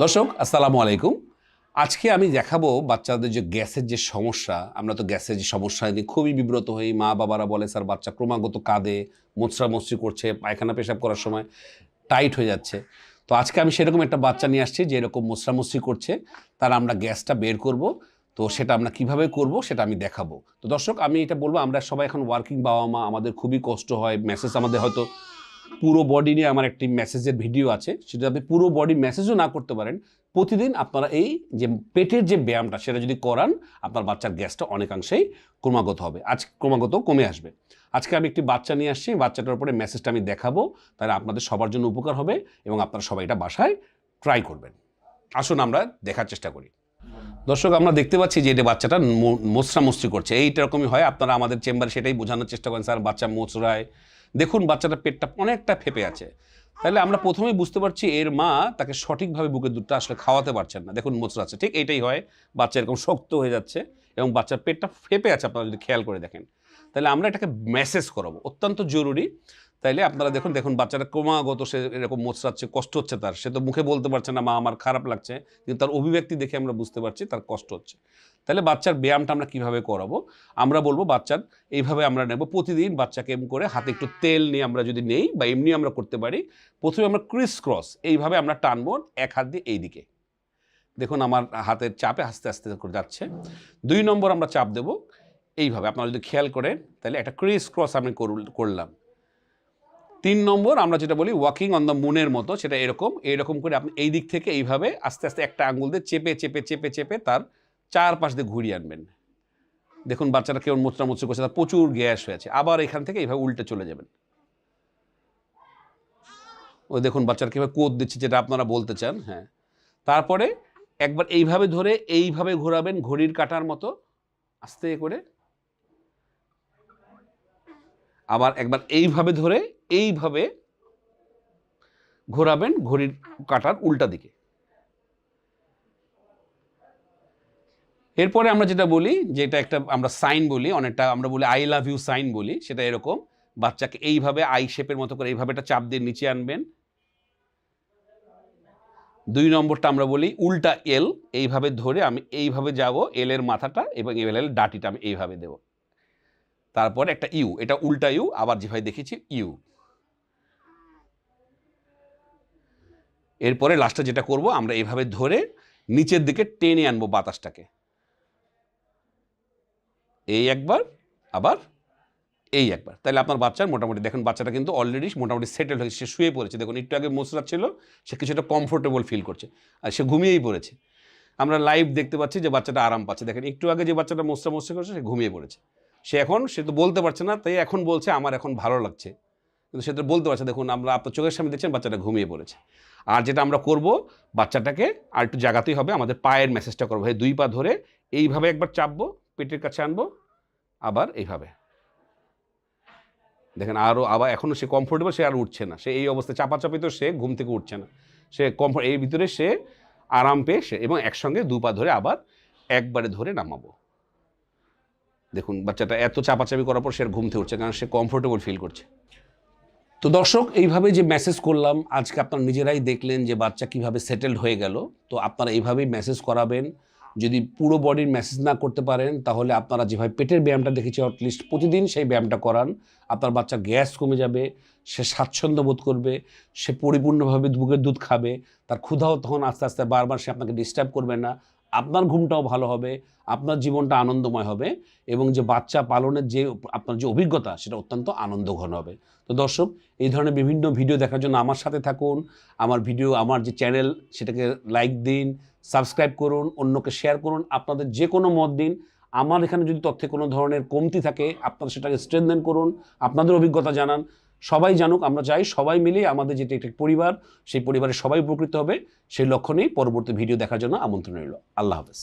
দর্শক আসসালামু আলাইকুম। আজকে আমি দেখাবো বাচ্চাদের যে গ্যাসের যে সমস্যা, আমরা তো গ্যাসের যে সমস্যা নিয়ে খুবই বিব্রত হই। মা বাবারা বলে স্যার বাচ্চা ক্রমাগত কাঁদে, মোচড়ামচড়ি করছে, পায়খানা পেশাব করার সময় টাইট হয়ে যাচ্ছে। তো আজকে আমি সেরকম একটা বাচ্চা নিয়ে আসছি যে এরকম মোচড়ামচড়ি করছে, তার আমরা গ্যাসটা বের করব। তো সেটা আমরা কিভাবে করব সেটা আমি দেখাবো। তো দর্শক আমি এটা বলবো, আমরা সবাই এখন ওয়ার্কিং বাবা মা, আমাদের খুবই কষ্ট হয়। মেসেজ আমাদের হয়তো পুরো বডি নিয়ে আমার একটি মেসেজের ভিডিও আছে, সেটা আপনি পুরো বডি মেসেজও না করতে পারেন, প্রতিদিন আপনারা এই যে পেটের যে ব্যায়ামটা সেটা যদি করান, আপনার বাচ্চার গ্যাসটা অনেকাংশেই ক্রমাগত হবে, ক্রমাগত কমে আসবে। আজকে আমি একটি বাচ্চা নিয়ে আসছি, বাচ্চাটার উপরে মেসেজটা আমি দেখাবো, তাহলে আপনাদের সবার জন্য উপকার হবে এবং আপনারা সবাই এটা বাসায় ট্রাই করবেন। আসুন আমরা দেখার চেষ্টা করি। দর্শক আমরা দেখতে পাচ্ছি যে এটা বাচ্চাটা মোচড়ামচড়ি করছে, এইটা রকমই হয়। আপনারা আমাদের চেম্বারে সেটাই বোঝানোর চেষ্টা করেন, স্যার বাচ্চা মোচড়ায়। দেখুন বাচ্চাটার পেটটা অনেকটা ফেপে আছে। তাহলে আমরা প্রথমেই বুঝতে পারছি এর মা তাকে সঠিকভাবে বুকের দুধটা আসলে খাওয়াতে পারছেন না। দেখুন মোচড়াচ্ছে, ঠিক এইটাই হয়, বাচ্চা এরকম শক্ত হয়ে যাচ্ছে এবং বাচ্চার পেটটা ফেপে আছে। আপনারা যদি খেয়াল করে দেখেন, তাহলে আমরা এটাকে মেসেজ করাবো, অত্যন্ত জরুরি। তাইলে আপনারা দেখুন বাচ্চাটা ক্রমাগত সে এরকম মোচড়াচ্ছে, কষ্ট হচ্ছে তার। সে তো মুখে বলতে পারছে না মা আমার খারাপ লাগছে, কিন্তু তার অভিব্যক্তি দেখে আমরা বুঝতে পারছি তার কষ্ট হচ্ছে। তাহলে বাচ্চার ব্যায়ামটা আমরা কিভাবে করাবো, আমরা বলবো বাচ্চার এইভাবে আমরা নেব। প্রতিদিন বাচ্চাকে এম করে হাতে একটু তেল নিয়ে আমরা যদি নেই বা এমনি আমরা করতে পারি, প্রথমে আমরা ক্রিস ক্রস এইভাবে আমরা টানবো, এক হাত দিয়ে এই দিকে। দেখুন আমার হাতের চাপে আস্তে আস্তে করে যাচ্ছে। 2 নম্বর আমরা চাপ দেব এইভাবে, আপনারা যদি খেয়াল করেন তাহলে একটা ক্রিস ক্রস আমি করলাম। 3 নম্বর আমরা যেটা বলি ওয়াকিং অন দ্য মুনের মতো, সেটা এরকম করে আপনি এই দিক থেকে এইভাবে আস্তে আস্তে একটা আঙ্গুল দিয়ে চেপে চেপে চেপে চেপে তার চারপাশ দিয়ে ঘুরিয়ে আনবেন। দেখুন বাচ্চাটা কেমন মোচড়ামুচড়ি করছে, তার প্রচুর গ্যাস হয়েছে। আবার এখান থেকে এইভাবে উল্টে চলে যাবেন। ওই দেখুন বাচ্চারা কীভাবে কোদ দিচ্ছে, যেটা আপনারা বলতে চান। হ্যাঁ, তারপরে একবার এইভাবে ধরে এইভাবে ঘোরাবেন ঘড়ির কাঁটার মতো আস্তে করে। আবার একবার এইভাবে ধরে এইভাবে ঘোরাবেন ঘড়ির কাঁটার উল্টা দিকে। এরপরে আমরা যেটা বলি, যেটা একটা আমরা সাইন বলি, অনেকটা আমরা বলি আই লাভ ইউ সাইন বলি, সেটা এরকম বাচ্চাকে এইভাবে আই শেপের মতো করে এইভাবে একটা চাপ দিয়ে নিচে আনবেন। 2 নম্বরটা আমরা বলি উল্টা এল, এইভাবে ধরে আমি এইভাবে যাব, এল এর মাথাটা এবং এল এর ডাটিটা আমি এইভাবে দেব। তারপরে একটা ইউ, এটা উল্টা ইউ, আবার যেভাবে দেখেছি ইউ। এরপরে লাস্টে যেটা করব, আমরা এইভাবে ধরে নিচের দিকে টেনে আনবো বাতাসটাকে, এই একবার আবার এই একবার। তাহলে আপনার বাচ্চার মোটামুটি দেখুন বাচ্চাটা কিন্তু অলরেডি মোটামুটি সেটেল হয়েছে, সে শুয়ে পড়েছে। দেখুন একটু আগে মোচড়াচ্ছিল, সে কিছুটা কমফোর্টেবল ফিল করছে আর সে ঘুমিয়েই পড়েছে। আমরা লাইভ দেখতে পাচ্ছি যে বাচ্চাটা আরাম পাচ্ছে। দেখেন একটু আগে যে বাচ্চাটা মোচড়ামচড়ি করছে সে ঘুমিয়ে পড়েছে। সে তো বলতে পারছে না, তাই এখন বলছে আমার এখন ভালো লাগছে, কিন্তু সে তো বলতে পারছে। দেখুন আমরা আপনার চোখের সামনে দেখছেন বাচ্চাটা ঘুমিয়ে পড়েছে। আর যেটা আমরা করব, বাচ্চাটাকে আর একটু জাগাতেই হবে, আমাদের পায়ের মেসেজটা করবো। এই 2 পা ধরে এইভাবে একবার চাপবো, পেটের কাছে আনবো, আবার এইভাবে দেখেন আবার এখনও সে কমফোর্টেবল, সে আর উঠছে না। সে এই অবস্থায় চাপাচাপিতেও সে ঘুম থেকে উঠছে না, সে এই ভিতরে সে আরাম পেয়ে সে, এবং একসঙ্গে 2 পা ধরে আবার একবারে ধরে নামাবো। দেখুন বাচ্চাটা এত চাপাচাপি করার পর সে আর ঘুম থেকে উঠছে, কারণ সে কমফোর্টেবল ফিল করছে। তো দর্শক এইভাবে যে মেসেজ করলাম, আজকে আপনারা নিজেরাই দেখলেন যে বাচ্চা কিভাবে সেটেলড হয়ে গেল। তো আপনারা এইভাবেই মেসেজ করাবেন। যদি পুরো বডির মেসেজ না করতে পারেন, তাহলে আপনারা যেভাবে পেটের ব্যায়ামটা দেখেছি অ্যাটলিস্ট প্রতিদিন সেই ব্যায়ামটা করান। আপনার বাচ্চার গ্যাস কমে যাবে, সে স্বাচ্ছন্দ্য বোধ করবে, সে পরিপূর্ণভাবে বুকের দুধ খাবে, তার ক্ষুধাও তখন আস্তে আস্তে বারবার সে আপনাকে ডিস্টার্ব করবে না। আপনার ঘুমটাও ভালো হবে, আপনার জীবনটা আনন্দময় হবে এবং যে বাচ্চা পালনের যে আপনার যে অভিজ্ঞতা সেটা অত্যন্ত আনন্দঘন হবে। তো দর্শক এই ধরনের বিভিন্ন ভিডিও দেখার জন্য আমার সাথে থাকুন। আমার যে চ্যানেল সেটাকে লাইক দিন, সাবস্ক্রাইব করুন, অন্যকে শেয়ার করুন, আপনাদের যে কোনো মত দিন। আমার এখানে যদি তথ্যে কোনো ধরনের কমতি থাকে আপনারা সেটাকে স্ট্রেনথেন করুন, আপনাদের অভিজ্ঞতা জানান। সবাই জানুক, আমরা চাই সবাই মিলে আমাদের যেটি একটি পরিবার, সেই পরিবারের সবাই উপকৃত হবে। সেই লক্ষ্য নিয়েই পরবর্তী ভিডিও দেখার জন্য আমন্ত্রণ রইল। আল্লাহ হাফেজ।